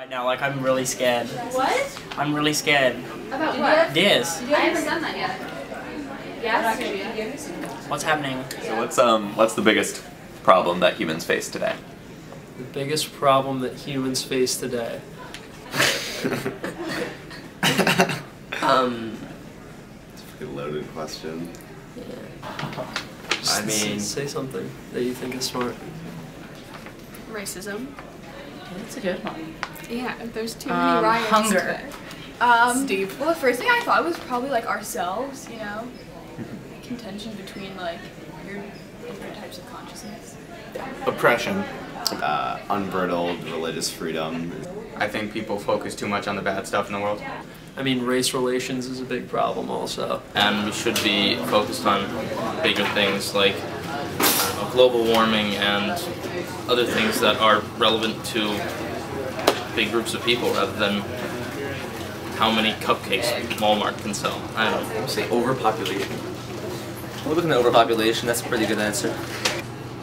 Right now, like I'm really scared. What? I'm really scared. About what? This. I haven't done that yet. Yes? What's happening? So what's the biggest problem that humans face today? The biggest problem that humans face today. It's a pretty loaded question. I mean, say something that you think is smart. Racism. That's a good one. Yeah, there's too many riots hunger. today. Steve. Well, the first thing I thought was probably like ourselves, you know? Contention between like your different types of consciousness. Oppression. Unbridled religious freedom. I think people focus too much on the bad stuff in the world. I mean, race relations is a big problem also. And we should be focused on bigger things like global warming and other things that are relevant to big groups of people rather than how many cupcakes Walmart can sell. I don't know. Say overpopulation. We're looking at overpopulation, that's a pretty good answer.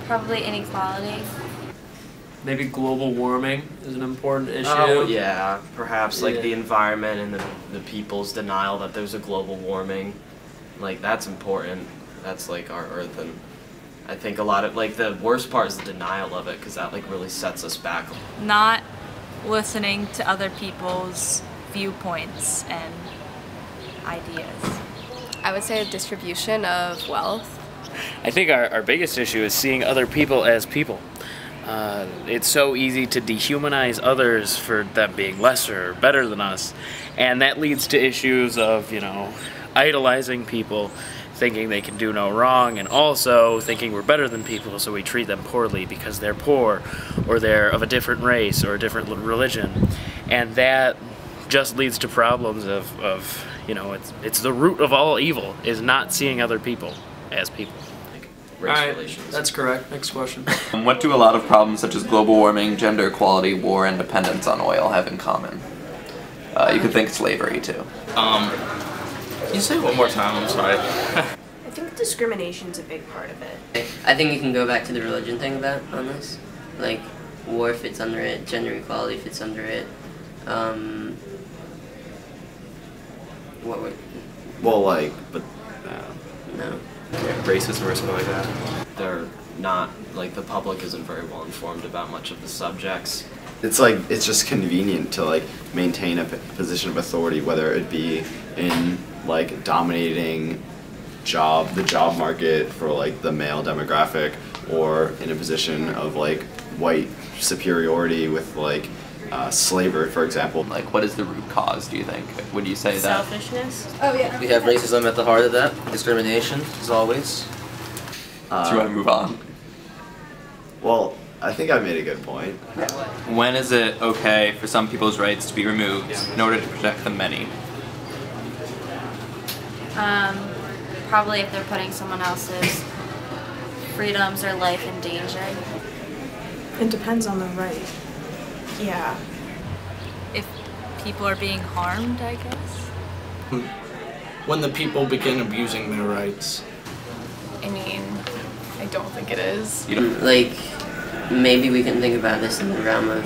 Probably inequality. Maybe global warming is an important issue. Oh yeah, perhaps like Yeah. the environment and the people's denial that there's a global warming. Like that's important. That's like our Earth, and I think a lot of like the worst part is the denial of it because that like really sets us back. Not listening to other people's viewpoints and ideas. I would say a distribution of wealth. I think our biggest issue is seeing other people as people. It's so easy to dehumanize others for them being lesser or better than us, and that leads to issues of, you know, idolizing people, thinking they can do no wrong, and also thinking we're better than people, so we treat them poorly because they're poor, or they're of a different race or a different religion, and that just leads to problems of you know, it's the root of all evil, is not seeing other people as people. Race Alright, relations. that's correct. Next question. What do a lot of problems such as global warming, gender equality, war, and dependence on oil have in common? You could think slavery too. Can you say it one more time? I'm sorry. I think discrimination's a big part of it. I think you can go back to the religion thing on this. Like, war fits under it, gender equality fits under it. What would... Well, like, but... No. Racism or something like that. They're not like the public isn't very well informed about much of the subjects. It's like, it's just convenient to like maintain a position of authority, whether it be in like dominating the job market for like the male demographic, or in a position of like white superiority with like slavery, for example. Like, what is the root cause, do you think? Would you say that? Selfishness. Oh yeah. We have racism at the heart of that. Discrimination, as always. Do you want to move on? Well, I think I made a good point. When is it okay for some people's rights to be removed in order to protect the many? Probably if they're putting someone else's freedoms or life in danger. It depends on the right. Yeah. If people are being harmed, I guess. When the people begin abusing their rights. I mean, I don't think it is. Like, maybe we can think about this in the realm of,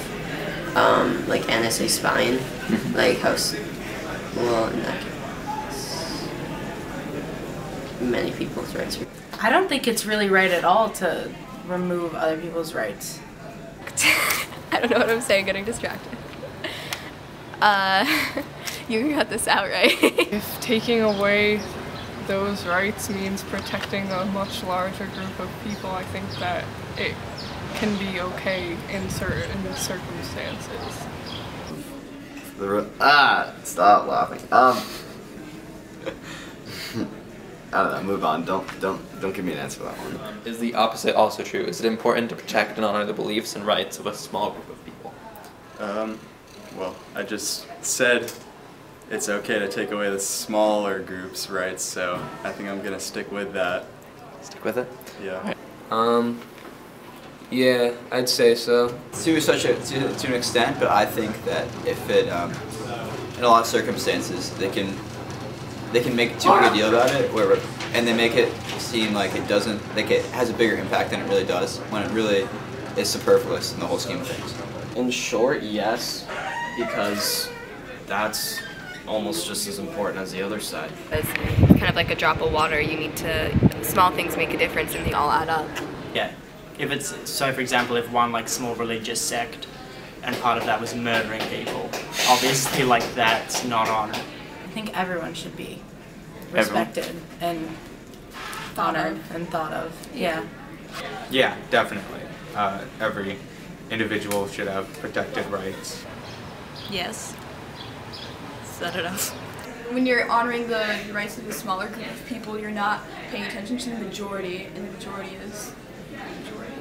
like NSA spying. Like how, well, in that case, many people's rights. I don't think it's really right at all to remove other people's rights. I don't know what I'm saying, getting distracted. You can cut this out, right? If taking away those rights means protecting a much larger group of people, I think that it can be okay in certain circumstances. Stop laughing. I don't know, move on. Don't give me an answer for that one. Is the opposite also true? Is it important to protect and honor the beliefs and rights of a small group of people? Well, I just said it's okay to take away the smaller group's rights, so I think I'm gonna stick with that. Stick with it? Yeah. Yeah, I'd say so. To an extent, but I think that if it, in a lot of circumstances, they can make too big a deal about it, and they make it seem like it doesn't, like it has a bigger impact than it really does, when it really is superfluous in the whole scheme of things. In short, yes, because that's almost just as important as the other side. It's kind of like a drop of water. You need to, small things make a difference and they all add up. Yeah. If it's, so for example, if one like small religious sect and part of that was murdering people, obviously like that's not honor. I think everyone should be respected and honored and thought of. Yeah. Yeah, definitely. Every individual should have protected rights. Yes. Set it up. When you're honoring the rights of a smaller group of people, you're not paying attention to the majority, and the majority is the majority.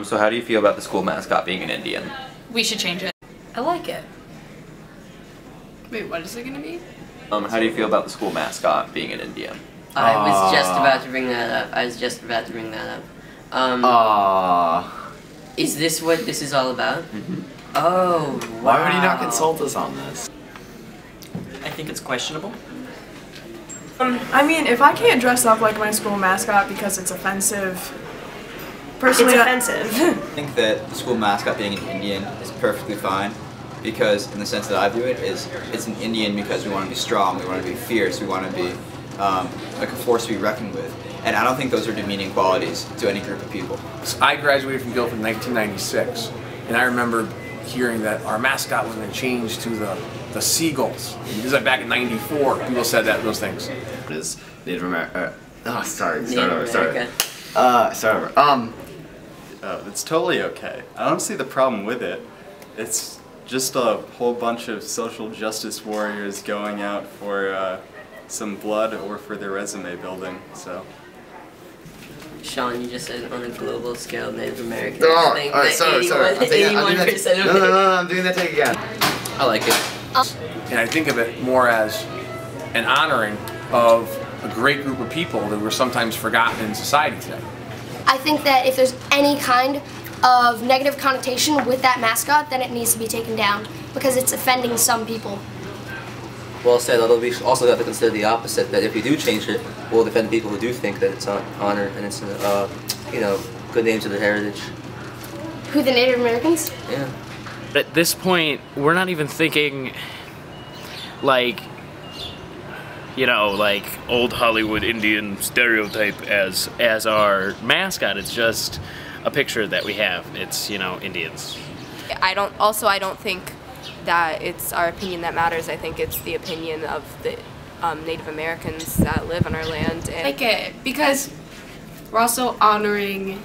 So how do you feel about the school mascot being an Indian? We should change it. I like it. Wait, what is it gonna be? How do you feel about the school mascot being an Indian? I was just about to bring that up. Is this what this is all about? Mm-hmm. Oh, wow. Why would he not consult us on this? I think it's questionable. I mean, if I can't dress up like my school mascot because it's offensive, personally, it's offensive. I think that the school mascot being an Indian is perfectly fine, because in the sense that I view it is, it's an Indian because we want to be strong, we want to be fierce, we want to be like a force to be reckoned with. And I don't think those are demeaning qualities to any group of people. I graduated from Guilford in 1996, and I remember hearing that our mascot was going to change to the seagulls. This is like back in '94. People said those things. It is Native America. Oh, sorry. It's totally okay. I don't see the problem with it. It's just a whole bunch of social justice warriors going out for some blood or for their resume building. So. Sean, you just said on a global scale, Native Americans Sorry. think that 81% of No, I'm doing that take again. I like it. And I think of it more as an honoring of a great group of people that were sometimes forgotten in society today. I think that if there's any kind of negative connotation with that mascot, then it needs to be taken down because it's offending some people. Well said, although we also have to consider the opposite, that if we do change it, we'll defend people who do think that it's an honor and it's, good name to their heritage. Who, the Native Americans? Yeah. At this point, we're not even thinking, like old Hollywood Indian stereotype as our mascot. It's just a picture that we have. It's, Indians. I don't think that it's our opinion that matters. I think it's the opinion of the Native Americans that live on our land. And Like it, because we're also honoring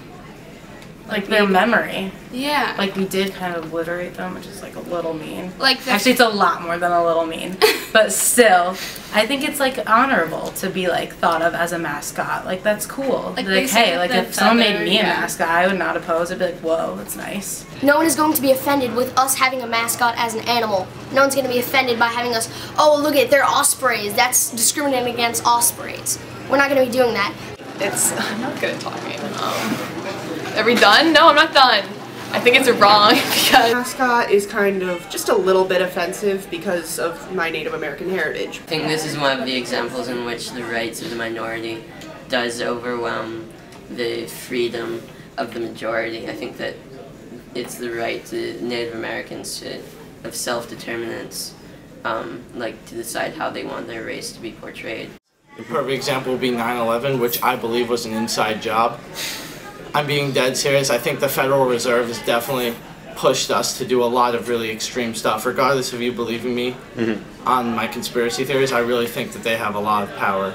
like their memory. Yeah. Like we did kind of obliterate them, which is like a little mean. Like actually, it's a lot more than a little mean. But still, I think it's like honorable to be like thought of as a mascot. Like that's cool. Like hey, like if someone made me a mascot, I would not oppose. I'd be like, whoa, that's nice. No one is going to be offended with us having a mascot as an animal. No one's going to be offended by having us, oh, look at, they're ospreys. That's discriminating against ospreys. We're not going to be doing that. I'm not good at talking. Are we done? No, I'm not done. I think it's wrong because mascot is kind of just a little bit offensive because of my Native American heritage. I think this is one of the examples in which the rights of the minority does overwhelm the freedom of the majority. I think that it's the right to Native Americans of self-determinance, to decide how they want their race to be portrayed. The perfect example would be 9/11, which I believe was an inside job. I'm being dead serious. I think the Federal Reserve has definitely pushed us to do a lot of really extreme stuff. Regardless of you believing me on my conspiracy theories, I really think that they have a lot of power.